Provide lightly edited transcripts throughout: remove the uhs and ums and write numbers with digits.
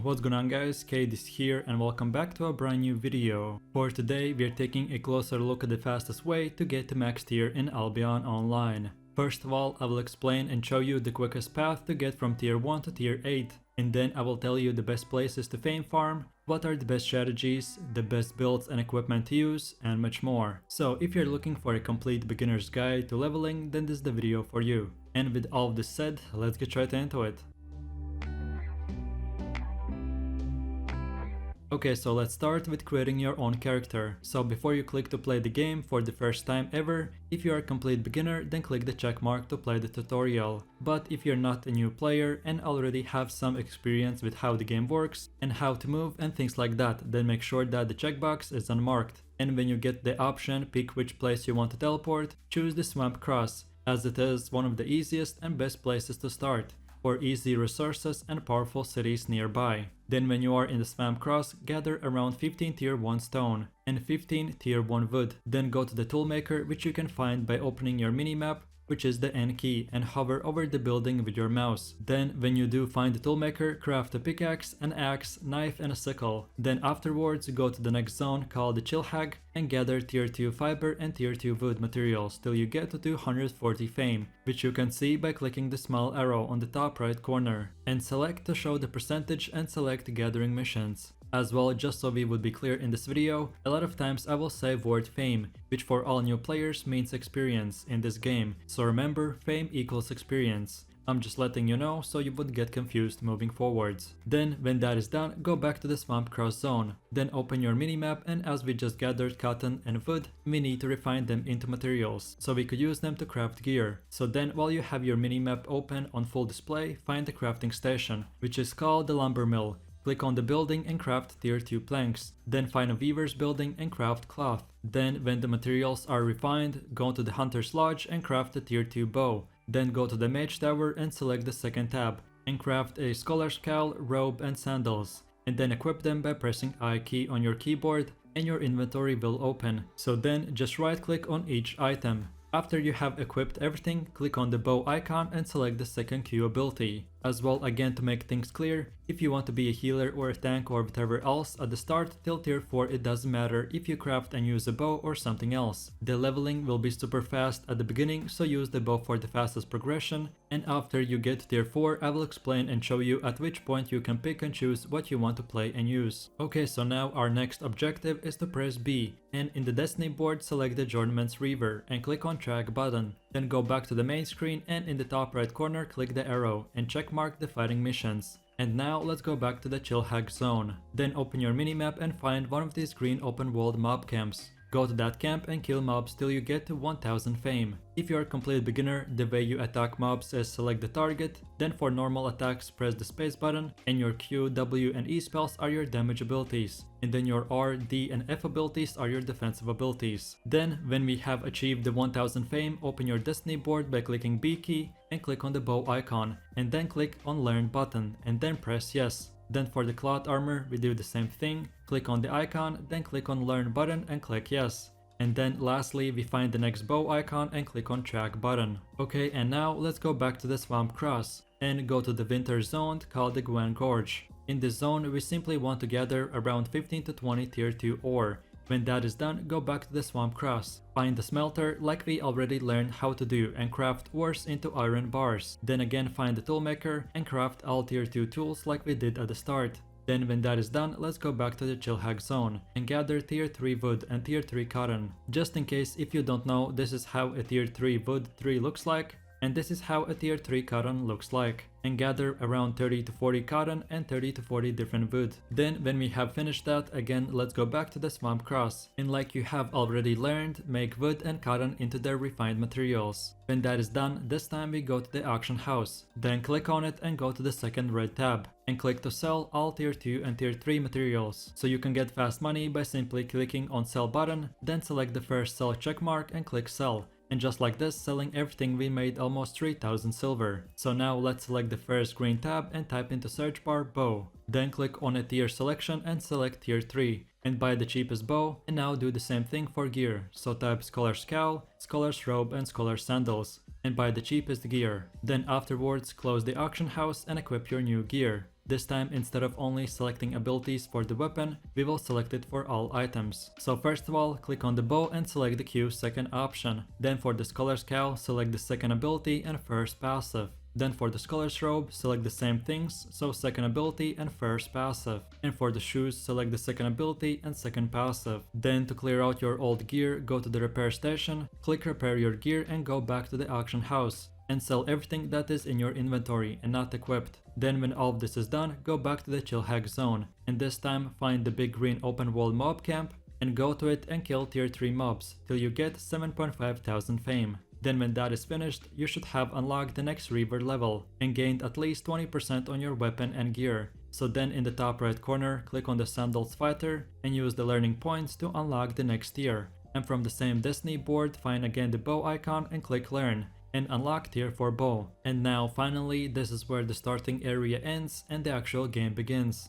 What's going on guys, Kade is here and welcome back to a brand new video. For today we are taking a closer look at the fastest way to get to max tier in Albion online. First of all, I will explain and show you the quickest path to get from tier 1 to tier 8. And then I will tell you the best places to fame farm, what are the best strategies, the best builds and equipment to use, and much more. So if you're looking for a complete beginner's guide to leveling, then this is the video for you. And with all of this said, let's get right into it. Okay, so let's start with creating your own character. So before you click to play the game for the first time ever, if you are a complete beginner, then click the check mark to play the tutorial. But if you're not a new player and already have some experience with how the game works and how to move and things like that, then make sure that the checkbox is unmarked. And when you get the option, pick which place you want to teleport, choose the Swamp Cross, as it is one of the easiest and best places to start, for easy resources and powerful cities nearby. Then when you are in the Swamp Cross, gather around 15 tier 1 stone and 15 tier 1 wood. Then go to the toolmaker, which you can find by opening your minimap, which is the N key, and hover over the building with your mouse. Then when you do find the toolmaker, craft a pickaxe, an axe, knife and a sickle. Then afterwards go to the next zone called the Chill Hag and gather tier 2 fiber and tier 2 wood materials till you get to 240 fame, which you can see by clicking the small arrow on the top right corner. And select to show the percentage and select gathering missions. As well, just so we would be clear in this video, a lot of times I will say word fame, which for all new players means experience in this game. So remember, fame equals experience. I'm just letting you know so you wouldn't get confused moving forwards. Then when that is done, go back to the Swamp Cross zone. Then open your minimap, and as we just gathered cotton and wood, we need to refine them into materials, so we could use them to craft gear. So then while you have your minimap open on full display, find the crafting station, which is called the lumber mill. Click on the building and craft tier 2 planks. Then find a weaver's building and craft cloth. Then when the materials are refined, go to the hunter's lodge and craft a tier 2 bow. Then go to the mage tower and select the second tab and craft a scholar's cowl, robe and sandals. And then equip them by pressing I key on your keyboard and your inventory will open. So then just right click on each item. After you have equipped everything, click on the bow icon and select the second Q ability. As well, again, to make things clear, if you want to be a healer or a tank or whatever else at the start till tier 4, it doesn't matter if you craft and use a bow or something else. The leveling will be super fast at the beginning, so use the bow for the fastest progression, and after you get to tier 4, I will explain and show you at which point you can pick and choose what you want to play and use. Okay, so now our next objective is to press B, and in the Destiny board select the Journeyman's Reaver and click on track button. Then go back to the main screen and in the top right corner click the arrow and checkmark the fighting missions. And now let's go back to the Chill Hag zone. Then open your minimap and find one of these green open world mob camps. Go to that camp and kill mobs till you get to 1000 fame. If you are a complete beginner, the way you attack mobs is select the target, then for normal attacks press the space button, and your Q, W and E spells are your damage abilities, and then your R, D and F abilities are your defensive abilities. Then when we have achieved the 1000 fame, open your Destiny board by clicking B key and click on the bow icon, and then click on learn button and then press yes. Then for the cloth armor, we do the same thing, click on the icon, then click on learn button and click yes. And then lastly, we find the next bow icon and click on track button. Okay, and now let's go back to the Swamp Cross and go to the winter zone called the Gwen Gorge. In this zone, we simply want to gather around 15 to 20 tier 2 ore. When that is done, go back to the Swamp Cross. Find the smelter like we already learned how to do and craft ores into iron bars. Then again find the toolmaker and craft all tier 2 tools like we did at the start. Then when that is done, let's go back to the Chill Hag zone and gather tier 3 wood and tier 3 cotton. Just in case if you don't know, this is how a tier 3 wood 3 looks like. And this is how a tier 3 cotton looks like, and gather around 30 to 40 cotton and 30 to 40 different wood. Then when we have finished that, again let's go back to the Swamp Cross, and like you have already learned, make wood and cotton into their refined materials. When that is done, this time we go to the auction house, then click on it and go to the second red tab, and click to sell all tier 2 and tier 3 materials. So you can get fast money by simply clicking on sell button, then select the first sell checkmark and click sell. And just like this, selling everything, we made almost 3000 silver. So now let's select the first green tab and type into search bar bow. Then click on a tier selection and select tier 3 and buy the cheapest bow, and now do the same thing for gear. So type scholar's cowl, scholar's robe and scholar's sandals and buy the cheapest gear. Then afterwards close the auction house and equip your new gear. This time, instead of only selecting abilities for the weapon, we will select it for all items. So first of all, click on the bow and select the Q second option. Then for the Scholar's Cowl, select the second ability and first passive. Then for the Scholar's Robe, select the same things, so second ability and first passive. And for the shoes, select the second ability and second passive. Then to clear out your old gear, go to the repair station, click repair your gear and go back to the auction house. And sell everything that is in your inventory and not equipped. Then when all of this is done, go back to the chill hack zone. And this time find the big green open world mob camp and go to it and kill tier 3 mobs till you get 7.5 thousand fame. Then when that is finished, you should have unlocked the next Reaver level and gained at least 20% on your weapon and gear. So then in the top right corner, click on the Sandals Fighter and use the learning points to unlock the next tier. And from the same Destiny board, find again the bow icon and click learn. And unlock tier 4 bow. And now finally, this is where the starting area ends and the actual game begins.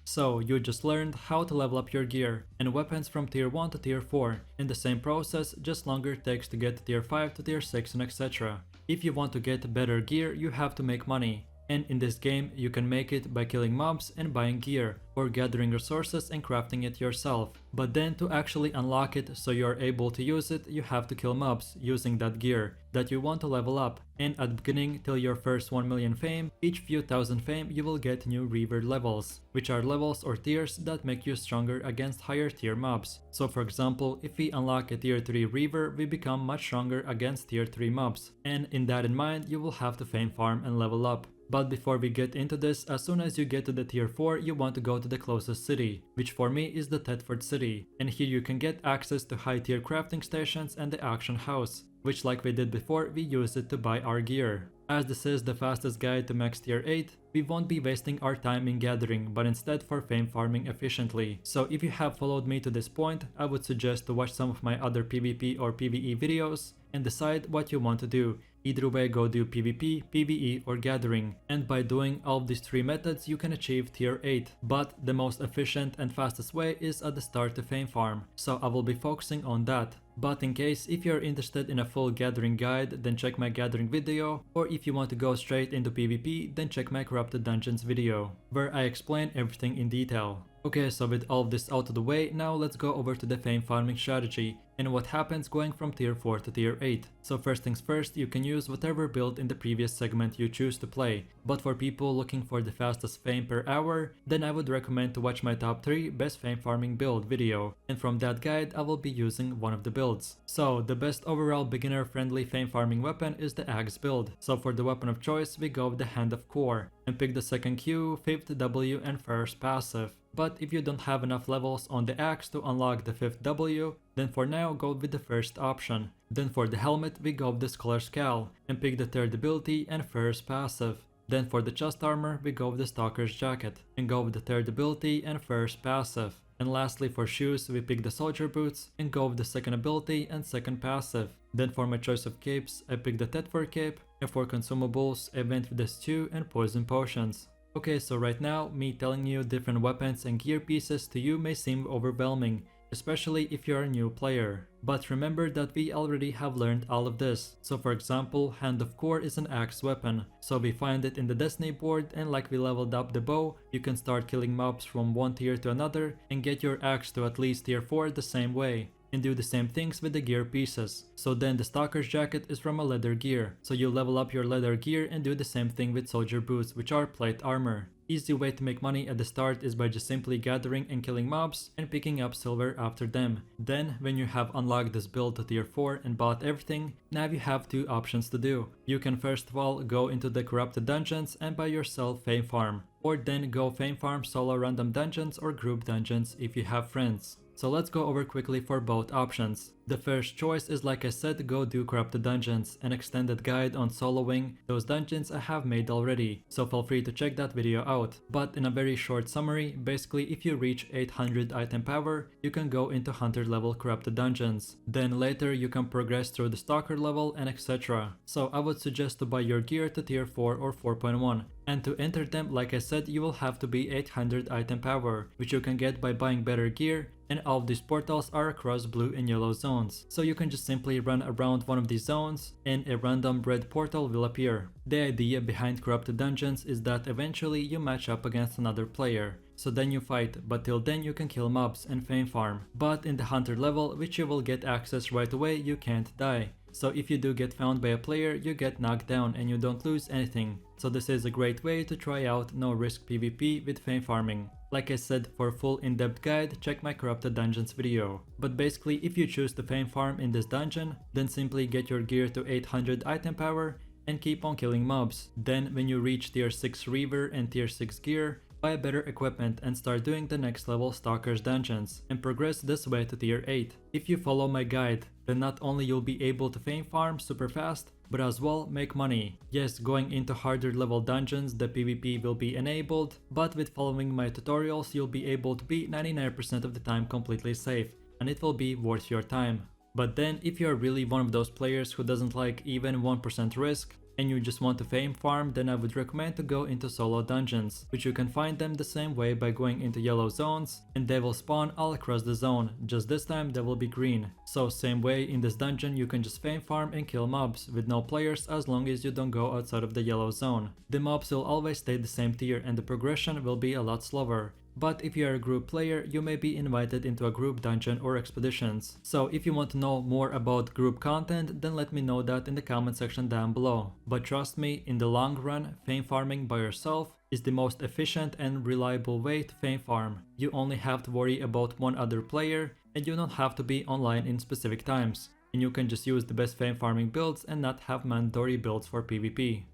So you just learned how to level up your gear and weapons from tier 1 to tier 4. In the same process, just longer takes to get to tier 5 to tier 6 and etc. If you want to get better gear, you have to make money. And in this game, you can make it by killing mobs and buying gear, or gathering resources and crafting it yourself. But then to actually unlock it so you're able to use it, you have to kill mobs using that gear that you want to level up. And at the beginning, till your first 1 million fame, each few thousand fame you will get new Reaver levels, which are levels or tiers that make you stronger against higher tier mobs. So for example, if we unlock a tier 3 Reaver, we become much stronger against tier 3 mobs. And in that in mind, you will have to fame farm and level up. But before we get into this, as soon as you get to the tier 4, you want to go to the closest city, which for me is the Thetford city. And here you can get access to high tier crafting stations and the auction house, which like we did before, we use it to buy our gear. As this is the fastest guide to max tier 8, we won't be wasting our time in gathering, but instead for fame farming efficiently. So if you have followed me to this point, I would suggest to watch some of my other PvP or PvE videos and decide what you want to do. Either way, go do PvP, PvE or gathering. And by doing all of these 3 methods, you can achieve tier 8. But the most efficient and fastest way is at the start to fame farm. So I will be focusing on that. But in case if you're interested in a full gathering guide, then check my gathering video, or if you want to go straight into PvP, then check my corrupted dungeons video, where I explain everything in detail. Okay, so with all of this out of the way, now let's go over to the fame farming strategy and what happens going from tier 4 to tier 8. So first things first, you can use whatever build in the previous segment you choose to play, but for people looking for the fastest fame per hour, then I would recommend to watch my top 3 best fame farming build video, and from that guide I will be using one of the builds. So the best overall beginner friendly fame farming weapon is the axe build. So for the weapon of choice, we go with the Hand of Core and pick the second Q, 5th W and first passive. But if you don't have enough levels on the axe to unlock the 5th W, then for now go with the first option. Then for the helmet we go with the Scholar's Cowl and pick the 3rd ability and first passive. Then for the chest armor we go with the Stalker's Jacket and go with the 3rd ability and first passive. And lastly for shoes we pick the Soldier Boots and go with the 2nd ability and 2nd passive. Then for my choice of capes I pick the Thetford cape, and for consumables I went with the Stew and Poison Potions. Okay, so right now, me telling you different weapons and gear pieces to you may seem overwhelming, especially if you're a new player. But remember that we already have learned all of this. So for example, Hand of Core is an axe weapon, so we find it in the Destiny board, and like we leveled up the bow, you can start killing mobs from one tier to another and get your axe to at least tier 4 the same way. And do the same things with the gear pieces. So then the Stalker's Jacket is from a leather gear, so you level up your leather gear and do the same thing with Soldier Boots, which are plate armor. Easy way to make money at the start is by just simply gathering and killing mobs and picking up silver after them. Then when you have unlocked this build to tier 4 and bought everything, now you have 2 options to do. You can first of all go into the corrupted dungeons and buy yourself fame farm, or then go fame farm solo random dungeons or group dungeons if you have friends. So let's go over quickly for both options. The first choice is, like I said, go do corrupted dungeons, an extended guide on soloing those dungeons I have made already, so feel free to check that video out. But in a very short summary, basically if you reach 800 item power, you can go into hunter level corrupted dungeons. Then later you can progress through the stalker level and etc. So I would suggest to buy your gear to tier 4 or 4.1. And to enter them, like I said, you will have to be 800 item power, which you can get by buying better gear, and all of these portals are across blue and yellow zones. zones. So you can just simply run around one of these zones and a random red portal will appear. The idea behind corrupted dungeons is that eventually you match up against another player. So then you fight, but till then you can kill mobs and fame farm. But in the hunter level, which you will get access right away, you can't die. So if you do get found by a player, you get knocked down and you don't lose anything. So this is a great way to try out no risk PvP with fame farming. Like I said, for a full in-depth guide, check my corrupted dungeons video. But basically, if you choose to fame farm in this dungeon, then simply get your gear to 800 item power and keep on killing mobs. Then when you reach tier 6 Reaver and tier 6 gear, buy better equipment and start doing the next level Stalkers dungeons and progress this way to tier 8. If you follow my guide, then not only you'll be able to fame farm super fast, but as well make money. Yes, going into harder level dungeons the PvP will be enabled, but with following my tutorials you'll be able to be 99% of the time completely safe, and it will be worth your time. But then if you're really one of those players who doesn't like even 1% risk, and you just want to fame farm, then I would recommend to go into solo dungeons, which you can find them the same way by going into yellow zones, and they will spawn all across the zone, just this time they will be green. So same way in this dungeon you can just fame farm and kill mobs with no players as long as you don't go outside of the yellow zone. The mobs will always stay the same tier and the progression will be a lot slower. But if you are a group player, you may be invited into a group dungeon or expeditions. So if you want to know more about group content, then let me know that in the comment section down below. But trust me, in the long run, fame farming by yourself is the most efficient and reliable way to fame farm. You only have to worry about one other player and you don't have to be online in specific times. And you can just use the best fame farming builds and not have mandatory builds for PvP.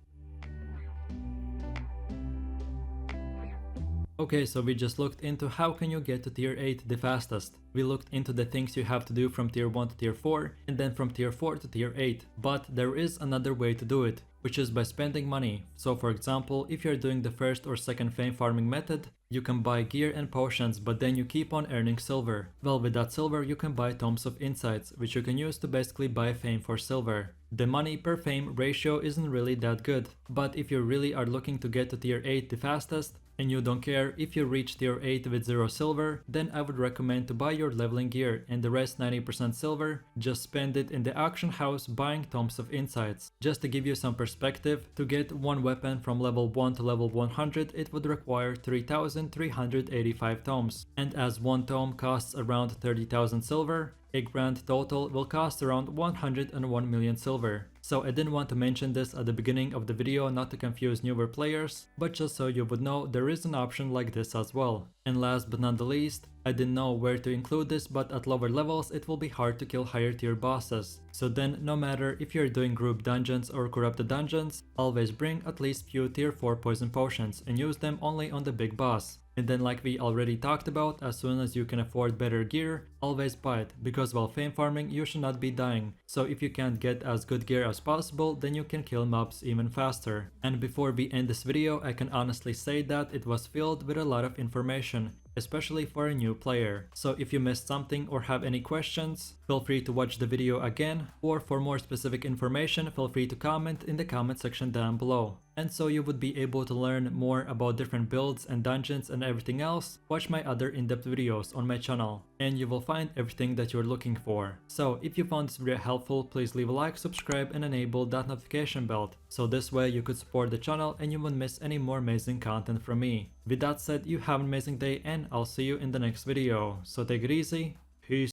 Okay, so we just looked into how can you get to tier 8 the fastest. We looked into the things you have to do from tier 1 to tier 4 and then from tier 4 to tier 8. But there is another way to do it, which is by spending money. So for example, if you're doing the first or second fame farming method, you can buy gear and potions, but then you keep on earning silver. Well, with that silver you can buy tomes of insights, which you can use to basically buy fame for silver. The money per fame ratio isn't really that good, but if you really are looking to get to tier 8 the fastest, and you don't care if you reach tier 8 with 0 silver, then I would recommend to buy your leveling gear and the rest 90% silver, just spend it in the auction house buying tomes of insights. Just to give you some perspective, to get one weapon from level 1 to level 100 it would require 3,385 tomes, and as one tome costs around 30,000 silver, a grand total will cost around 101 million silver. So I didn't want to mention this at the beginning of the video not to confuse newer players, but just so you would know there is an option like this as well. And last but not the least, I didn't know where to include this, but at lower levels it will be hard to kill higher tier bosses. So then no matter if you're doing group dungeons or corrupted dungeons, always bring at least few tier 4 poison potions and use them only on the big boss. And then like we already talked about, as soon as you can afford better gear, always buy it, because while fame farming you should not be dying. So if you can't get as good gear as possible, then you can kill mobs even faster. And before we end this video, I can honestly say that it was filled with a lot of information, especially for a new player. So if you missed something or have any questions, feel free to watch the video again, or for more specific information feel free to comment in the comment section down below. And so you would be able to learn more about different builds and dungeons and everything else, watch my other in-depth videos on my channel, and you will find everything that you're looking for. So if you found this video helpful, please leave a like, subscribe and enable that notification bell, so this way you could support the channel and you won't miss any more amazing content from me. With that said, you have an amazing day and I'll see you in the next video. So take it easy, peace.